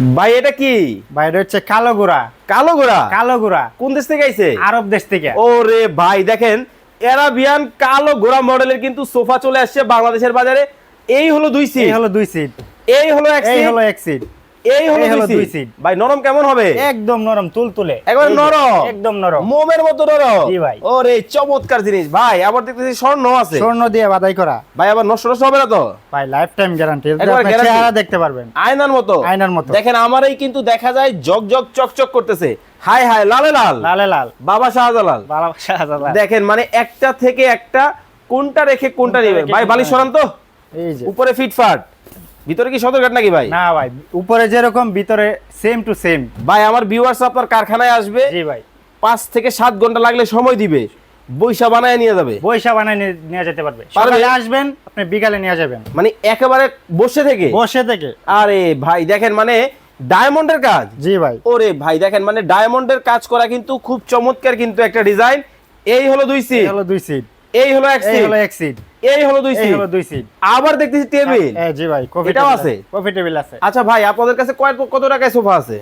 ভাই এটা কি? ভাই এটা হচ্ছে কালো গোড়া। কালো ঘোড়া? কালো গোড়া কোন দেশ থেকে আইছে? আরব দেশ থেকে। ওরে ভাই দেখেন, এরাবিয়ান কালো ঘোড়া মডেলের কিন্তু সোফা চলে আসছে বাংলাদেশের বাজারে। এই হলো 2 সিট, এই হলো 2 সিট, এই হলো 1 এই সিট, হলো 1 সিট, এই হলো 2 সিট। ভাই নরম কেমন হবে? একদম নরম তুলতুলে, একবার এই যে, নরম, একদম নরম, মোমের মতো নরম। জি ভাই। ওরে চমৎকার জিনিস ভাই। আবার দেখতেছি স্বর্ণ আছে। স্বর্ণ দিয়ে বাধাই করা। ভাই আবার নষ্ট নষ্ট হবে না তো? ভাই লাইফ টাইম গ্যারান্টি। একবার আপনি guarantee। চেহারা দেখতে পারবেন আয়নার মতো। আয়নার মতো। দেখেন আমারই কিন্তু দেখা যায় জগজগ চকচক করতেছে। হাই হাই লালে লাল, লালে লাল, বাবা শাহজালাল। ভালোবাসা হাজার। দেখেন মানে একটা থেকে একটা, কোনটা রেখে কোনটা কোনটা নেবেন রেখে ভাই? কোনটা বালিশ সরান তো। এই যে উপরে ফিটফাট, ভিতরে কি সদরঘাট নাকি ভাই? না ভাই, উপরে যেরকম ভিতরে সেম টু সেম। ভাই আমার ভিউয়ার্স আপনার কারখানায় আসবে, জি ভাই, 5 থেকে 7 ঘন্টা লাগলে সময় দিবে, বইসা বানায় নিয়ে যাবে। বৈশা বানায় নিয়ে যেতে পারবে। পারবে? সকালে আসবেন, আপনি বিকালে নিয়ে যাবেন মানে একেবারে বসে থেকে। বসে থেকে। আরে ভাই দেখেন মানে ডায়মন্ডের কাজ। জি ভাই, ওরে ভাই দেখেন মানে ডায়মন্ডের কাজ করা কিন্তু খুব চমৎকার কিন্তু একটা ডিজাইন। এই হলো 2 এই সিট, হলো 2 সিট, এই হলো 1 এই সিট, হলো 1 সিট, এই হলো 2 এই সিট। হলো 2 সিট। আবার দেখতেছি টেবিল। জি ভাই, কফি এটাও টেবিল আছে? কফি টেবিল আছে। আচ্ছা ভাই আপনাদের কাছে কত টাকায় সোফা আছে?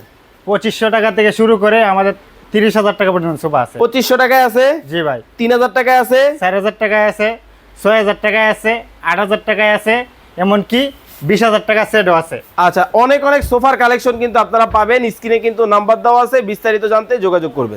2500 টাকা থেকে শুরু করে আমাদের 30,000 টাকা পর্যন্ত সোফা আছে। 2500 টাকায় আছে, জি ভাই, 3000 টাকায় আছে, 4000 টাকায় আছে, 6000 টাকায় আছে, 8000 টাকায় আছে, এমনকি 20,000 টাকা সেটও আছে। আচ্ছা অনেক অনেক সোফার কালেকশন কিন্তু আপনারা পাবেন। স্ক্রিনে কিন্তু নাম্বার দেওয়া আছে, বিস্তারিত জানতে যোগাযোগ করবেন।